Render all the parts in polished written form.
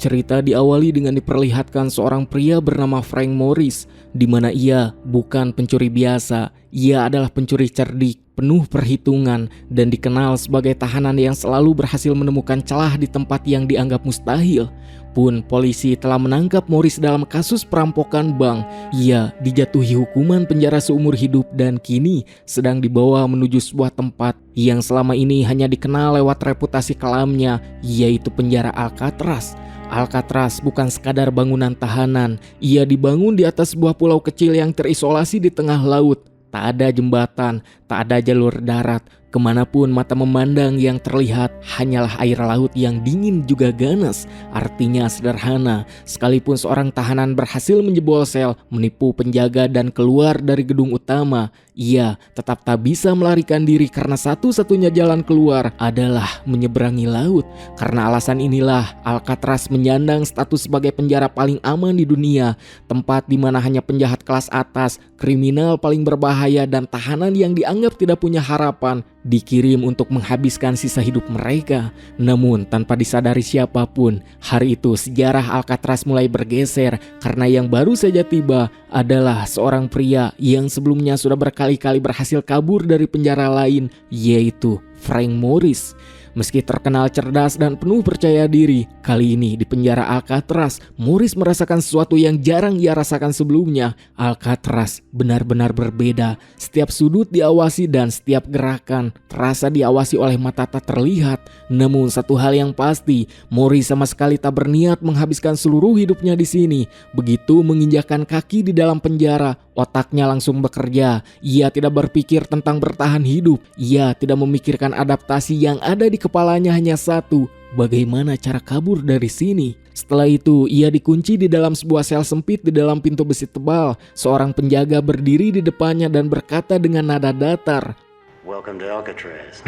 Cerita diawali dengan diperlihatkan seorang pria bernama Frank Morris, di mana ia bukan pencuri biasa. Ia adalah pencuri cerdik, penuh perhitungan, dan dikenal sebagai tahanan yang selalu berhasil menemukan celah di tempat yang dianggap mustahil. Pun polisi telah menangkap Morris dalam kasus perampokan bank. Ia dijatuhi hukuman penjara seumur hidup dan kini sedang dibawa menuju sebuah tempat yang selama ini hanya dikenal lewat reputasi kelamnya, yaitu penjara Alcatraz. Alcatraz bukan sekadar bangunan tahanan, ia dibangun di atas sebuah pulau kecil yang terisolasi di tengah laut. Tak ada jembatan, tak ada jalur darat, kemanapun mata memandang yang terlihat hanyalah air laut yang dingin juga ganas. Artinya sederhana, sekalipun seorang tahanan berhasil menjebol sel, menipu penjaga dan keluar dari gedung utama, ia tetap tak bisa melarikan diri karena satu-satunya jalan keluar adalah menyeberangi laut. Karena alasan inilah Alcatraz menyandang status sebagai penjara paling aman di dunia, tempat di mana hanya penjahat kelas atas, kriminal paling berbahaya dan tahanan yang dianggap tidak punya harapan dikirim untuk menghabiskan sisa hidup mereka. Namun tanpa disadari siapapun, hari itu sejarah Alcatraz mulai bergeser karena yang baru saja tiba adalah seorang pria yang sebelumnya sudah berkali-kali berhasil kabur dari penjara lain, yaitu Frank Morris. Meski terkenal cerdas dan penuh percaya diri, kali ini di penjara Alcatraz, Morris merasakan sesuatu yang jarang ia rasakan sebelumnya. Alcatraz benar-benar berbeda. Setiap sudut diawasi dan setiap gerakan terasa diawasi oleh mata tak terlihat. Namun satu hal yang pasti, Morris sama sekali tak berniat menghabiskan seluruh hidupnya di sini. Begitu menginjakkan kaki di dalam penjara, otaknya langsung bekerja. Ia tidak berpikir tentang bertahan hidup. Ia tidak memikirkan adaptasi yang ada di kepalanya, hanya satu, bagaimana cara kabur dari sini. Setelah itu, ia dikunci di dalam sebuah sel sempit di dalam pintu besi tebal. Seorang penjaga berdiri di depannya dan berkata dengan nada datar, "Welcome to Alcatraz."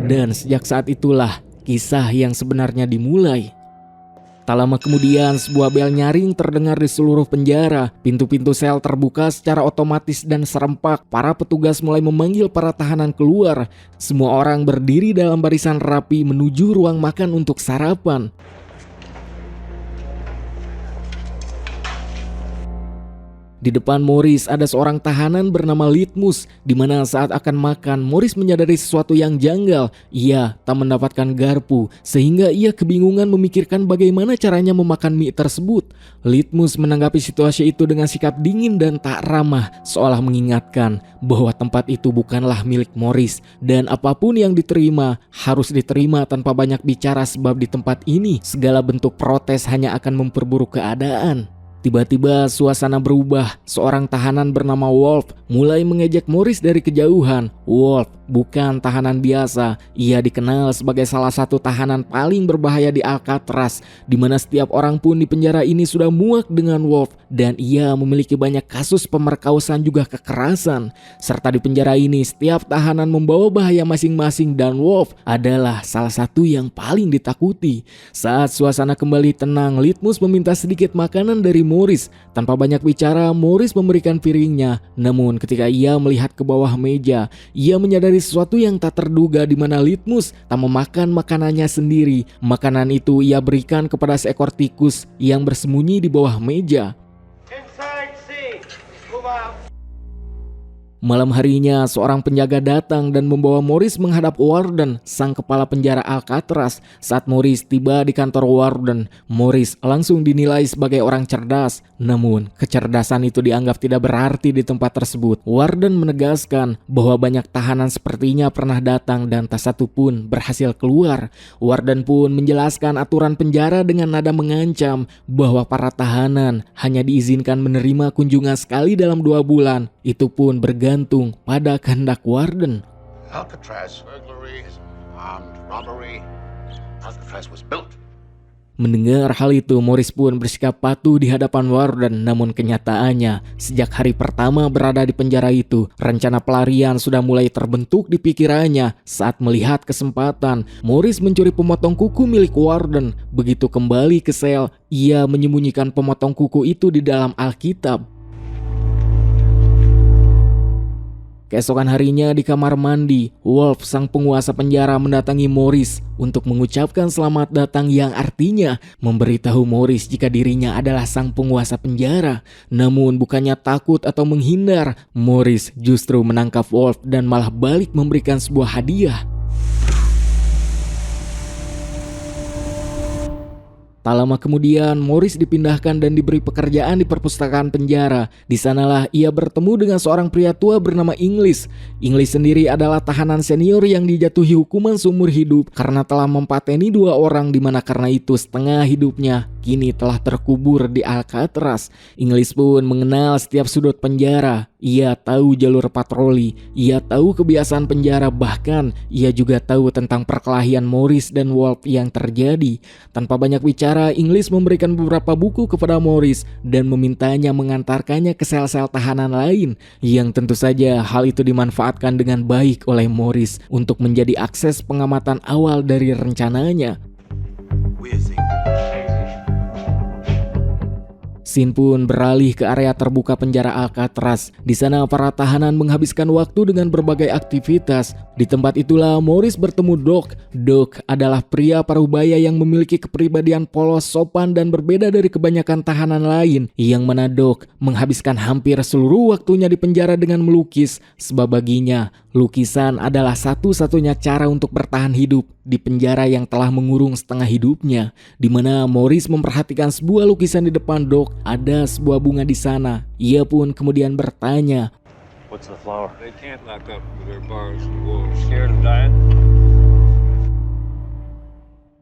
Dan sejak saat itulah kisah yang sebenarnya dimulai. Tak lama kemudian sebuah bel nyaring terdengar di seluruh penjara. Pintu-pintu sel terbuka secara otomatis dan serempak. Para petugas mulai memanggil para tahanan keluar. Semua orang berdiri dalam barisan rapi menuju ruang makan untuk sarapan. Di depan Morris ada seorang tahanan bernama Litmus, di mana saat akan makan Morris menyadari sesuatu yang janggal. Ia tak mendapatkan garpu sehingga ia kebingungan memikirkan bagaimana caranya memakan mie tersebut. Litmus menanggapi situasi itu dengan sikap dingin dan tak ramah, seolah mengingatkan bahwa tempat itu bukanlah milik Morris dan apapun yang diterima harus diterima tanpa banyak bicara, sebab di tempat ini segala bentuk protes hanya akan memperburuk keadaan. Tiba-tiba suasana berubah. Seorang tahanan bernama Wolf mulai mengejek Morris dari kejauhan. Wolf bukan tahanan biasa. Ia dikenal sebagai salah satu tahanan paling berbahaya di Alcatraz, di mana setiap orang pun di penjara ini sudah muak dengan Wolf, dan ia memiliki banyak kasus pemerkosaan juga kekerasan. Serta di penjara ini setiap tahanan membawa bahaya masing-masing dan Wolf adalah salah satu yang paling ditakuti. Saat suasana kembali tenang, Litmus meminta sedikit makanan dari Morris. Tanpa banyak bicara, Morris memberikan piringnya. Namun ketika ia melihat ke bawah meja, ia menyadari sesuatu yang tak terduga, di mana Litmus tak memakan makanannya sendiri. Makanan itu ia berikan kepada seekor tikus yang bersembunyi di bawah meja. Inside C. Move out. Malam harinya, seorang penjaga datang dan membawa Morris menghadap Warden, sang kepala penjara Alcatraz. Saat Morris tiba di kantor Warden, Morris langsung dinilai sebagai orang cerdas. Namun, kecerdasan itu dianggap tidak berarti di tempat tersebut. Warden menegaskan bahwa banyak tahanan sepertinya pernah datang dan tak satu pun berhasil keluar. Warden pun menjelaskan aturan penjara dengan nada mengancam bahwa para tahanan hanya diizinkan menerima kunjungan sekali dalam 2 bulan. Itu pun bergantung pada kehendak Warden. Alcatraz burglaries, armed robbery. Alcatraz was built. Mendengar hal itu, Morris pun bersikap patuh di hadapan Warden. Namun kenyataannya, sejak hari pertama berada di penjara itu, rencana pelarian sudah mulai terbentuk di pikirannya. Saat melihat kesempatan, Morris mencuri pemotong kuku milik Warden. Begitu kembali ke sel, ia menyembunyikan pemotong kuku itu di dalam Alkitab. Keesokan harinya di kamar mandi, Wolf sang penguasa penjara mendatangi Morris untuk mengucapkan selamat datang yang artinya memberitahu Morris jika dirinya adalah sang penguasa penjara. Namun bukannya takut atau menghindar, Morris justru menangkap Wolf dan malah balik memberikan sebuah hadiah. Tak lama kemudian, Morris dipindahkan dan diberi pekerjaan di perpustakaan penjara. Di sanalah ia bertemu dengan seorang pria tua bernama Inglis. Inglis sendiri adalah tahanan senior yang dijatuhi hukuman seumur hidup karena telah mempateni 2 orang, di mana karena itu setengah hidupnya kini telah terkubur di Alcatraz. Inglis pun mengenal setiap sudut penjara. Ia tahu jalur patroli, ia tahu kebiasaan penjara, bahkan ia juga tahu tentang perkelahian Morris dan Wolf yang terjadi. Tanpa banyak bicara, Inglis memberikan beberapa buku kepada Morris dan memintanya mengantarkannya ke sel-sel tahanan lain, yang tentu saja hal itu dimanfaatkan dengan baik oleh Morris untuk menjadi akses pengamatan awal dari rencananya. Scene pun beralih ke area terbuka penjara Alcatraz. Di sana para tahanan menghabiskan waktu dengan berbagai aktivitas. Di tempat itulah Morris bertemu Doc. Doc adalah pria parubaya yang memiliki kepribadian polos, sopan, dan berbeda dari kebanyakan tahanan lain. Yang mana Doc menghabiskan hampir seluruh waktunya di penjara dengan melukis, sebab baginya lukisan adalah satu-satunya cara untuk bertahan hidup di penjara yang telah mengurung setengah hidupnya. Di mana Morris memperhatikan sebuah lukisan di depan Doc. Ada sebuah bunga di sana. Ia pun kemudian bertanya, What's the flower? They can't lock up with their bars and wolves. Scared of dying?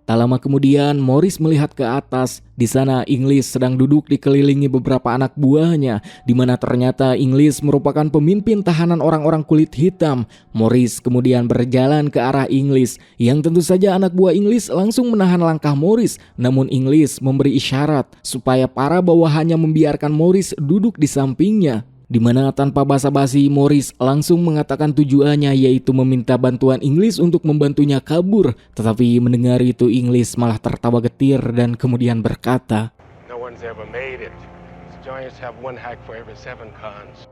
tak lama kemudian Morris melihat ke atas. Di sana Inglis sedang duduk dikelilingi beberapa anak buahnya, di mana ternyata Inglis merupakan pemimpin tahanan orang-orang kulit hitam. Morris kemudian berjalan ke arah Inglis, yang tentu saja anak buah Inglis langsung menahan langkah Morris. Namun Inglis memberi isyarat supaya para bawahannya membiarkan Morris duduk di sampingnya. Di mana tanpa basa-basi Morris langsung mengatakan tujuannya, yaitu meminta bantuan Inglis untuk membantunya kabur. Tetapi mendengar itu Inglis malah tertawa getir dan kemudian berkata, No one's ever made it. These giants have 1 hack for every 7 cons.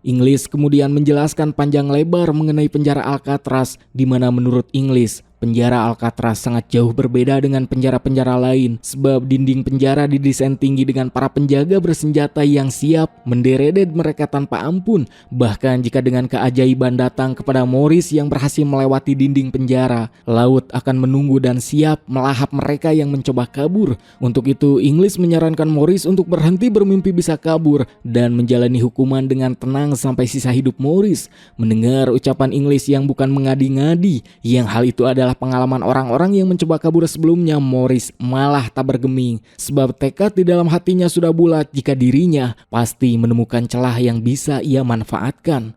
Inglis kemudian menjelaskan panjang lebar mengenai penjara Alcatraz, di mana menurut Inglis penjara Alcatraz sangat jauh berbeda dengan penjara-penjara lain, sebab dinding penjara didesain tinggi dengan para penjaga bersenjata yang siap menderedet mereka tanpa ampun. Bahkan jika dengan keajaiban datang kepada Morris yang berhasil melewati dinding penjara, laut akan menunggu dan siap melahap mereka yang mencoba kabur. Untuk itu Inglis menyarankan Morris untuk berhenti bermimpi bisa kabur dan menjalani hukuman dengan tenang sampai sisa hidup Morris. Mendengar ucapan Inglis yang bukan mengadi-ngadi, yang hal itu adalah pengalaman orang-orang yang mencoba kabur sebelumnya, Morris malah tak bergeming, sebab tekad di dalam hatinya sudah bulat jika dirinya pasti menemukan celah yang bisa ia manfaatkan.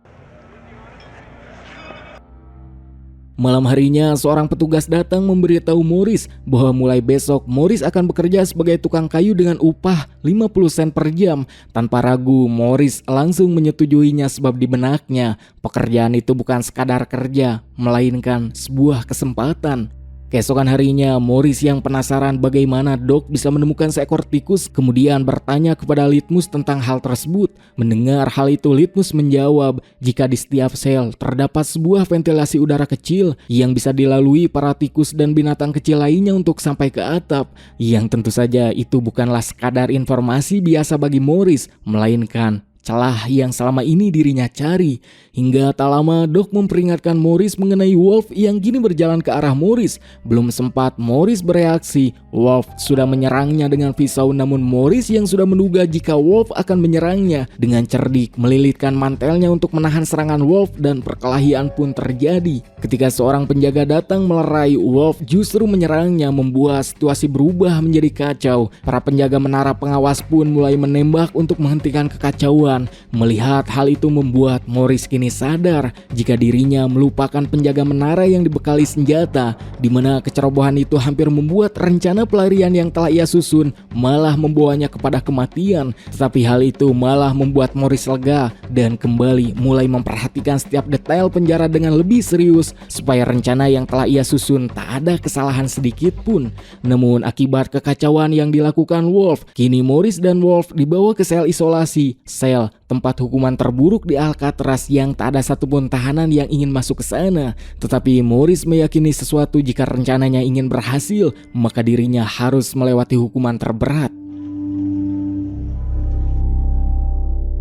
Malam harinya seorang petugas datang memberitahu Morris bahwa mulai besok Morris akan bekerja sebagai tukang kayu dengan upah 50 sen per jam. Tanpa ragu Morris langsung menyetujuinya, sebab di benaknya pekerjaan itu bukan sekadar kerja, melainkan sebuah kesempatan. Keesokan harinya, Morris yang penasaran bagaimana Doc bisa menemukan seekor tikus kemudian bertanya kepada Litmus tentang hal tersebut. Mendengar hal itu, Litmus menjawab jika di setiap sel terdapat sebuah ventilasi udara kecil yang bisa dilalui para tikus dan binatang kecil lainnya untuk sampai ke atap. Yang tentu saja itu bukanlah sekadar informasi biasa bagi Morris, melainkan celah yang selama ini dirinya cari. Hingga tak lama Doc memperingatkan Morris mengenai Wolf yang kini berjalan ke arah Morris. Belum sempat Morris bereaksi, Wolf sudah menyerangnya dengan pisau. Namun Morris yang sudah menduga jika Wolf akan menyerangnya, dengan cerdik melilitkan mantelnya untuk menahan serangan Wolf dan perkelahian pun terjadi. Ketika seorang penjaga datang melerai, Wolf justru menyerangnya, membuat situasi berubah menjadi kacau. Para penjaga menara pengawas pun mulai menembak untuk menghentikan kekacauan. Melihat hal itu membuat Morris kini sadar jika dirinya melupakan penjaga menara yang dibekali senjata, di mana kecerobohan itu hampir membuat rencana pelarian yang telah ia susun malah membawanya kepada kematian. Tetapi hal itu malah membuat Morris lega dan kembali mulai memperhatikan setiap detail penjara dengan lebih serius, supaya rencana yang telah ia susun tak ada kesalahan sedikit pun. Namun akibat kekacauan yang dilakukan Wolf, kini Morris dan Wolf dibawa ke sel isolasi. Sel sel, tempat hukuman terburuk di Alcatraz yang tak ada satupun tahanan yang ingin masuk ke sana. Tetapi Morris meyakini sesuatu jika rencananya ingin berhasil, maka dirinya harus melewati hukuman terberat.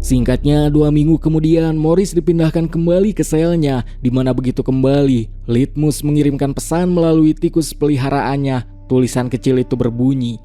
Singkatnya, 2 minggu kemudian Morris dipindahkan kembali ke selnya, di mana begitu kembali, Litmus mengirimkan pesan melalui tikus peliharaannya. Tulisan kecil itu berbunyi,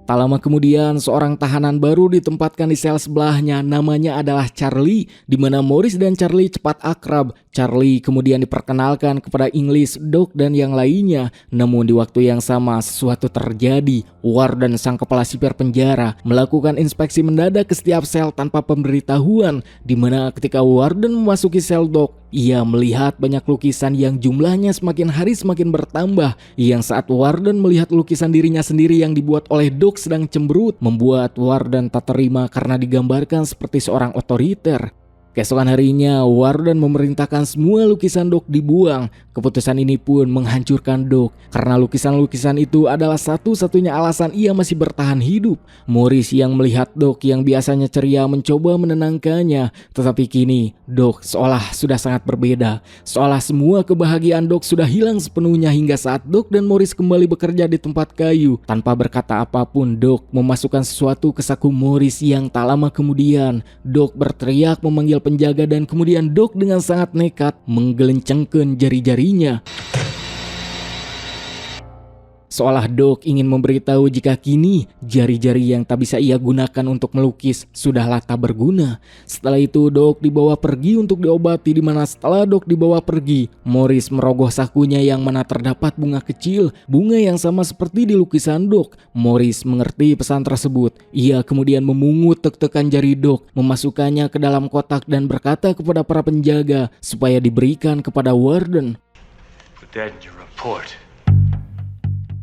tak lama kemudian, seorang tahanan baru ditempatkan di sel sebelahnya. Namanya adalah Charlie, di mana Morris dan Charlie cepat akrab. Charlie kemudian diperkenalkan kepada English, Doc, dan yang lainnya. Namun di waktu yang sama, sesuatu terjadi. Warden, sang kepala sipir penjara, melakukan inspeksi mendadak ke setiap sel tanpa pemberitahuan. Di mana ketika Warden memasuki sel Doc, ia melihat banyak lukisan yang jumlahnya semakin hari semakin bertambah. Yang saat Warden melihat lukisan dirinya sendiri yang dibuat oleh Doc sedang cemberut, membuat Warden tak terima karena digambarkan seperti seorang otoriter. Keesokan harinya, Warden memerintahkan semua lukisan Doc dibuang. Keputusan ini pun menghancurkan Doc, karena lukisan-lukisan itu adalah satu-satunya alasan ia masih bertahan hidup. Morris yang melihat Doc yang biasanya ceria mencoba menenangkannya, tetapi kini Doc seolah sudah sangat berbeda. Seolah semua kebahagiaan Doc sudah hilang sepenuhnya hingga saat Doc dan Morris kembali bekerja di tempat kayu. Tanpa berkata apapun, Doc memasukkan sesuatu ke saku Morris yang tak lama kemudian Doc berteriak memanggil penjaga dan kemudian Doc dengan sangat nekat menggelencengkan jari-jarinya. Seolah Doc ingin memberitahu jika kini jari-jari yang tak bisa ia gunakan untuk melukis sudahlah tak berguna. Setelah itu Doc dibawa pergi untuk diobati, di mana setelah Doc dibawa pergi, Morris merogoh sakunya yang mana terdapat bunga kecil, bunga yang sama seperti di lukisan Doc. Morris mengerti pesan tersebut. Ia kemudian memungut tek-tekan jari Doc, memasukkannya ke dalam kotak dan berkata kepada para penjaga supaya diberikan kepada Warden. Put that in your report.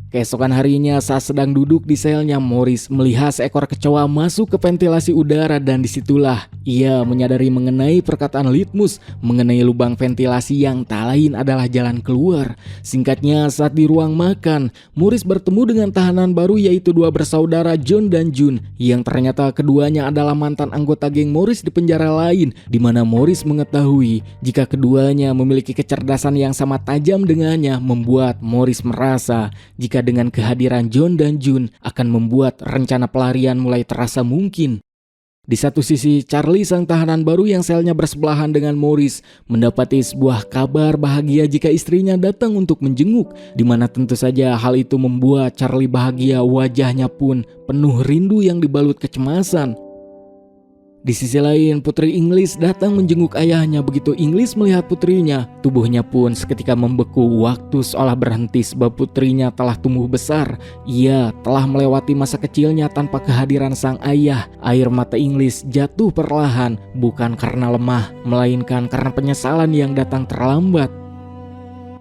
Keesokan harinya saat sedang duduk di selnya, Morris melihat seekor kecoa masuk ke ventilasi udara dan disitulah ia menyadari mengenai perkataan Litmus mengenai lubang ventilasi yang tak lain adalah jalan keluar. Singkatnya, saat di ruang makan, Morris bertemu dengan tahanan baru yaitu 2 bersaudara John dan June yang ternyata keduanya adalah mantan anggota geng Morris di penjara lain, di mana Morris mengetahui jika keduanya memiliki kecerdasan yang sama tajam dengannya, membuat Morris merasa jika dengan kehadiran John dan June akan membuat rencana pelarian mulai terasa mungkin. Di satu sisi, Charlie sang tahanan baru yang selnya bersebelahan dengan Morris mendapati sebuah kabar bahagia jika istrinya datang untuk menjenguk, di mana tentu saja hal itu membuat Charlie bahagia, wajahnya pun penuh rindu yang dibalut kecemasan. Di sisi lain, putri English datang menjenguk ayahnya. Begitu English melihat putrinya, tubuhnya pun seketika membeku. Waktu seolah berhenti sebab putrinya telah tumbuh besar. Ia telah melewati masa kecilnya tanpa kehadiran sang ayah. Air mata English jatuh perlahan, bukan karena lemah, melainkan karena penyesalan yang datang terlambat.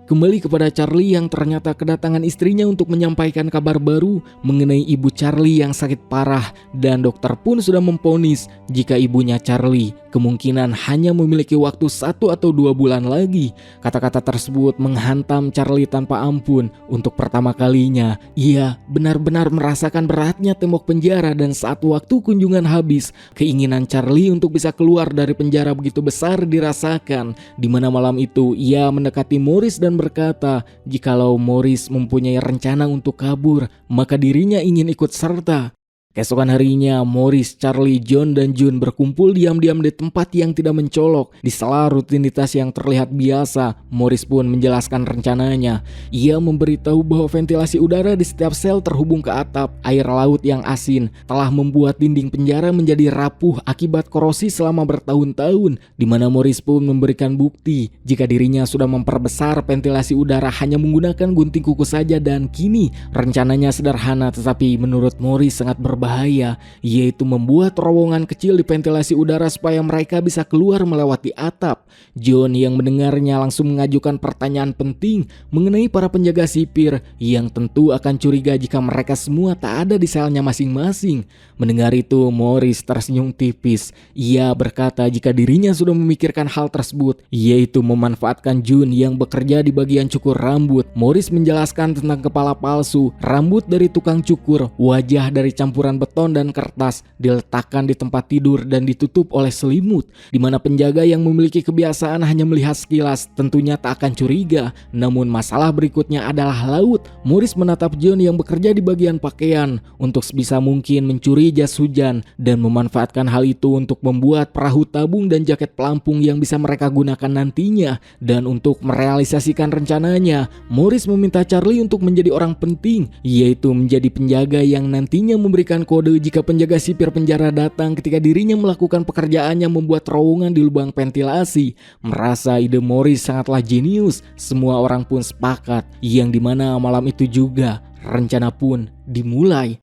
Kembali kepada Charlie yang ternyata kedatangan istrinya untuk menyampaikan kabar baru mengenai ibu Charlie yang sakit parah, dan dokter pun sudah memvonis jika ibunya Charlie kemungkinan hanya memiliki waktu 1 atau 2 bulan lagi. Kata-kata tersebut menghantam Charlie tanpa ampun. Untuk pertama kalinya ia benar-benar merasakan beratnya tembok penjara, dan saat waktu kunjungan habis, keinginan Charlie untuk bisa keluar dari penjara begitu besar dirasakan, di mana malam itu ia mendekati Morris dan berkata jikalau Morris mempunyai rencana untuk kabur, maka dirinya ingin ikut serta. Keesokan harinya, Morris, Charlie, John, dan June berkumpul diam-diam di tempat yang tidak mencolok. Di sela rutinitas yang terlihat biasa, Morris pun menjelaskan rencananya. Ia memberitahu bahwa ventilasi udara di setiap sel terhubung ke atap. Air laut yang asin telah membuat dinding penjara menjadi rapuh akibat korosi selama bertahun-tahun, di mana Morris pun memberikan bukti jika dirinya sudah memperbesar ventilasi udara hanya menggunakan gunting kuku saja, dan kini rencananya sederhana tetapi menurut Morris sangat berbahaya. berbahaya, yaitu membuat terowongan kecil di ventilasi udara supaya mereka bisa keluar melewati atap. John yang mendengarnya langsung mengajukan pertanyaan penting mengenai para penjaga sipir yang tentu akan curiga jika mereka semua tak ada di selnya masing-masing. Mendengar itu, Morris tersenyum tipis. Ia berkata jika dirinya sudah memikirkan hal tersebut, yaitu memanfaatkan Jun yang bekerja di bagian cukur rambut. Morris menjelaskan tentang kepala palsu, rambut dari tukang cukur, wajah dari campuran beton dan kertas, diletakkan di tempat tidur dan ditutup oleh selimut, di mana penjaga yang memiliki kebiasaan hanya melihat sekilas tentunya tak akan curiga. Namun masalah berikutnya adalah laut. Morris menatap John yang bekerja di bagian pakaian untuk sebisa mungkin mencuri jas hujan dan memanfaatkan hal itu untuk membuat perahu tabung dan jaket pelampung yang bisa mereka gunakan nantinya. Dan untuk merealisasikan rencananya, Morris meminta Charlie untuk menjadi orang penting, yaitu menjadi penjaga yang nantinya memberikan kode jika penjaga sipir penjara datang ketika dirinya melakukan pekerjaannya membuat terowongan di lubang ventilasi. Merasa ide Morris sangatlah jenius, semua orang pun sepakat, yang dimana malam itu juga rencana pun dimulai.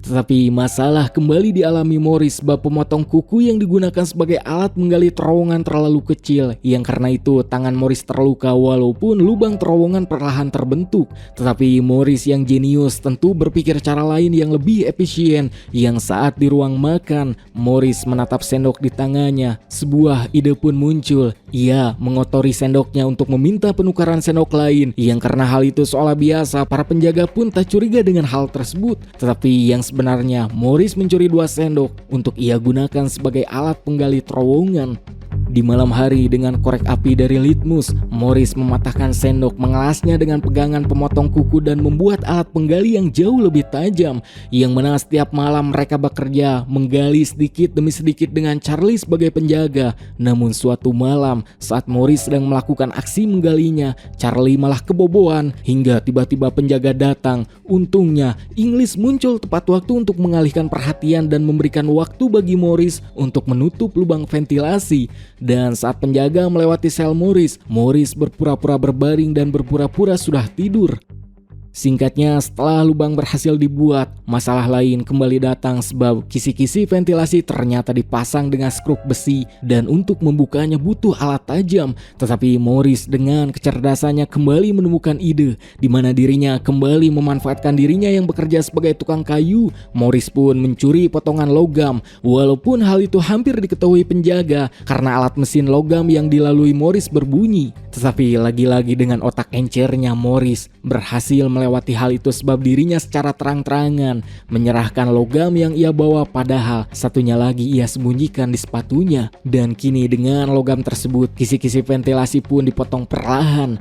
Tetapi masalah kembali dialami Morris sebab pemotong kuku yang digunakan sebagai alat menggali terowongan terlalu kecil, yang karena itu tangan Morris terluka walaupun lubang terowongan perlahan terbentuk. Tetapi Morris yang jenius tentu berpikir cara lain yang lebih efisien, yang saat di ruang makan Morris menatap sendok di tangannya. Sebuah ide pun muncul. Ia mengotori sendoknya untuk meminta penukaran sendok lain, yang karena hal itu seolah biasa para penjaga pun tak curiga dengan hal tersebut. Tetapi yang sebenarnya Morris mencuri 2 sendok untuk ia gunakan sebagai alat penggali terowongan. Di malam hari dengan korek api dari litmus, Morris mematahkan sendok, mengelasnya dengan pegangan pemotong kuku dan membuat alat penggali yang jauh lebih tajam, yang mana setiap malam mereka bekerja menggali sedikit demi sedikit dengan Charlie sebagai penjaga. Namun suatu malam saat Morris sedang melakukan aksi menggalinya, Charlie malah kebobohan hingga tiba-tiba penjaga datang. Untungnya English muncul tepat waktu untuk mengalihkan perhatian dan memberikan waktu bagi Morris untuk menutup lubang ventilasi. Dan saat penjaga melewati sel Morris, Morris berpura-pura berbaring dan berpura-pura sudah tidur. Singkatnya, setelah lubang berhasil dibuat, masalah lain kembali datang sebab kisi-kisi ventilasi ternyata dipasang dengan skrup besi dan untuk membukanya butuh alat tajam. Tetapi Morris dengan kecerdasannya kembali menemukan ide di mana dirinya kembali memanfaatkan dirinya yang bekerja sebagai tukang kayu. Morris pun mencuri potongan logam, walaupun hal itu hampir diketahui penjaga karena alat mesin logam yang dilalui Morris berbunyi. Tetapi lagi-lagi dengan otak encernya, Morris berhasil melewati hal itu sebab dirinya secara terang-terangan menyerahkan logam yang ia bawa, padahal satunya lagi ia sembunyikan di sepatunya. Dan kini dengan logam tersebut, kisi-kisi ventilasi pun dipotong perlahan.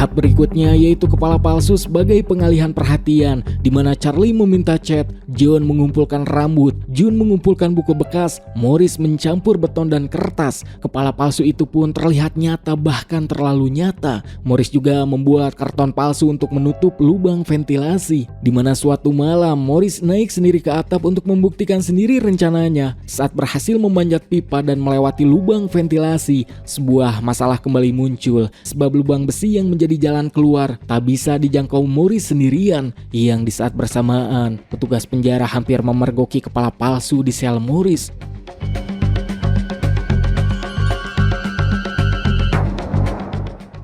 Tahap berikutnya yaitu kepala palsu sebagai pengalihan perhatian, di mana Charlie meminta cat, John mengumpulkan rambut, Jun mengumpulkan buku bekas, Morris mencampur beton dan kertas. Kepala palsu itu pun terlihat nyata, bahkan terlalu nyata. Morris juga membuat karton palsu untuk menutup lubang ventilasi, di mana suatu malam Morris naik sendiri ke atap untuk membuktikan sendiri rencananya. Saat berhasil memanjat pipa dan melewati lubang ventilasi, sebuah masalah kembali muncul sebab lubang besi yang menjadi jalan keluar tak bisa dijangkau Morris sendirian, yang di saat bersamaan petugas penjara hampir memergoki kepala palsu di sel Morris.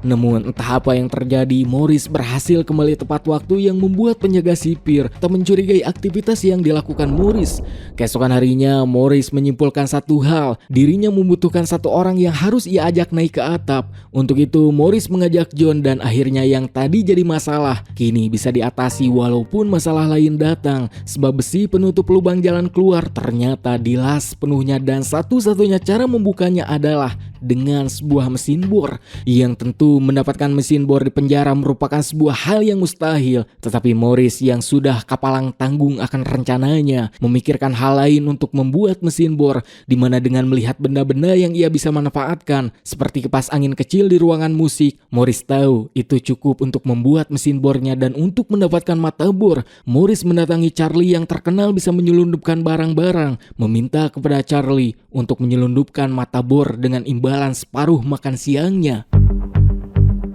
Namun entah apa yang terjadi, Morris berhasil kembali tepat waktu yang membuat penjaga sipir tak mencurigai aktivitas yang dilakukan Morris. Keesokan harinya, Morris menyimpulkan satu hal, dirinya membutuhkan satu orang yang harus ia ajak naik ke atap. Untuk itu, Morris mengajak John dan akhirnya yang tadi jadi masalah kini bisa diatasi walaupun masalah lain datang, sebab besi penutup lubang jalan keluar ternyata dilas penuhnya dan satu-satunya cara membukanya adalah dengan sebuah mesin bor, yang tentu mendapatkan mesin bor di penjara merupakan sebuah hal yang mustahil. Tetapi Morris yang sudah kapalang tanggung akan rencananya memikirkan hal lain untuk membuat mesin bor, di mana dengan melihat benda-benda yang ia bisa manfaatkan seperti kipas angin kecil di ruangan musik, Morris tahu itu cukup untuk membuat mesin bornya. Dan untuk mendapatkan mata bor, Morris mendatangi Charlie yang terkenal bisa menyelundupkan barang-barang, meminta kepada Charlie untuk menyelundupkan mata bor dengan imbalan separuh makan siangnya.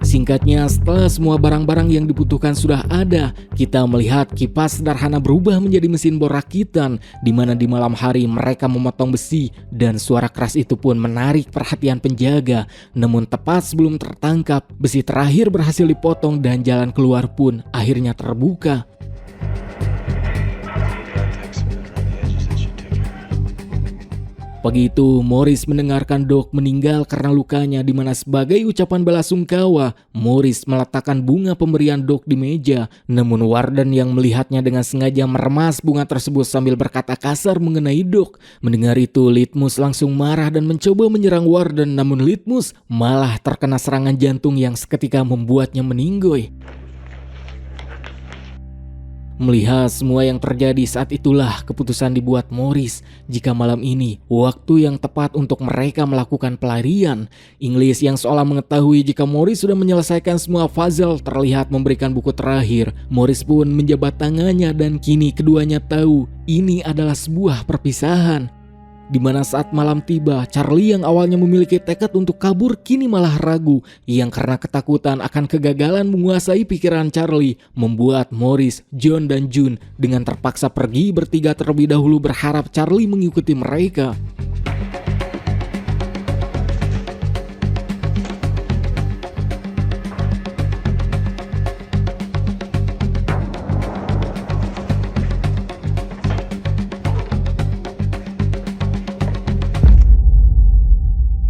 Singkatnya, setelah semua barang-barang yang dibutuhkan sudah ada, kita melihat kipas sederhana berubah menjadi mesin bor rakitan, di mana di malam hari mereka memotong besi dan suara keras itu pun menarik perhatian penjaga. Namun tepat sebelum tertangkap, besi terakhir berhasil dipotong dan jalan keluar pun akhirnya terbuka. Pagi itu, Morris mendengarkan Doc meninggal karena lukanya, di mana sebagai ucapan belasungkawa, Morris meletakkan bunga pemberian Doc di meja. Namun Warden yang melihatnya dengan sengaja meremas bunga tersebut sambil berkata kasar mengenai Doc. Mendengar itu, Litmus langsung marah dan mencoba menyerang Warden, namun Litmus malah terkena serangan jantung yang seketika membuatnya meninggoy. Melihat semua yang terjadi saat itulah keputusan dibuat Morris jika malam ini waktu yang tepat untuk mereka melakukan pelarian. Inggris yang seolah mengetahui jika Morris sudah menyelesaikan semua puzzle terlihat memberikan buku terakhir. Morris pun menjabat tangannya dan kini keduanya tahu ini adalah sebuah perpisahan. Di mana saat malam tiba, Charlie yang awalnya memiliki tekad untuk kabur kini malah ragu, yang karena ketakutan akan kegagalan menguasai pikiran Charlie membuat Morris, John dan June dengan terpaksa pergi bertiga terlebih dahulu berharap Charlie mengikuti mereka.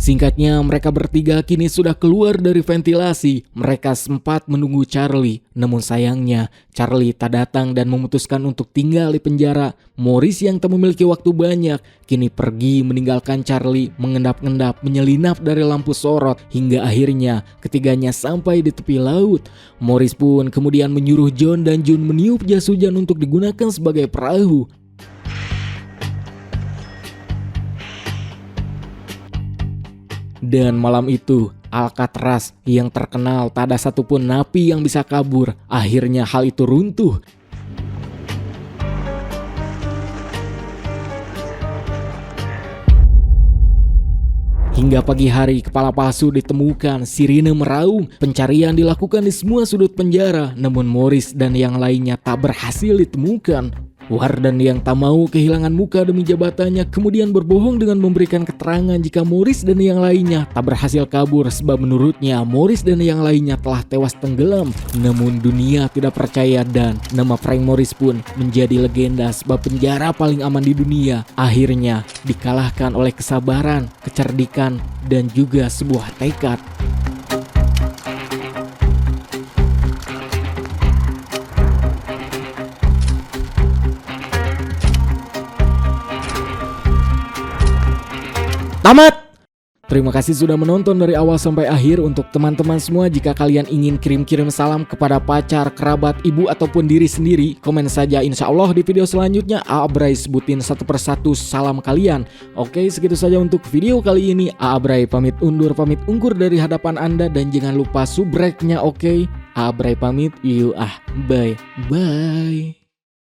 Singkatnya, mereka bertiga kini sudah keluar dari ventilasi. Mereka sempat menunggu Charlie, namun sayangnya Charlie tak datang dan memutuskan untuk tinggal di penjara. Morris yang tak memiliki waktu banyak kini pergi meninggalkan Charlie mengendap-endap menyelinap dari lampu sorot hingga akhirnya ketiganya sampai di tepi laut. Morris pun kemudian menyuruh John dan June meniup jas hujan untuk digunakan sebagai perahu. Dan malam itu, Alcatraz yang terkenal tak ada satupun napi yang bisa kabur. Akhirnya hal itu runtuh. Hingga pagi hari, kepala palsu ditemukan, sirine meraung, pencarian dilakukan di semua sudut penjara. Namun Morris dan yang lainnya tak berhasil ditemukan. Warden yang tak mau kehilangan muka demi jabatannya kemudian berbohong dengan memberikan keterangan jika Morris dan yang lainnya tak berhasil kabur, sebab menurutnya Morris dan yang lainnya telah tewas tenggelam. Namun dunia tidak percaya dan nama Frank Morris pun menjadi legenda sebab penjara paling aman di dunia akhirnya dikalahkan oleh kesabaran, kecerdikan, dan juga sebuah tekad. Tamat! Terima kasih sudah menonton dari awal sampai akhir. Untuk teman-teman semua, jika kalian ingin kirim-kirim salam kepada pacar, kerabat, ibu, ataupun diri sendiri, komen saja, insya Allah di video selanjutnya Abrai sebutin satu persatu salam kalian. Oke, segitu saja untuk video kali ini. Abrai pamit undur, pamit ungkur dari hadapan Anda, dan jangan lupa subrek-nya, oke? Abrai pamit, bye.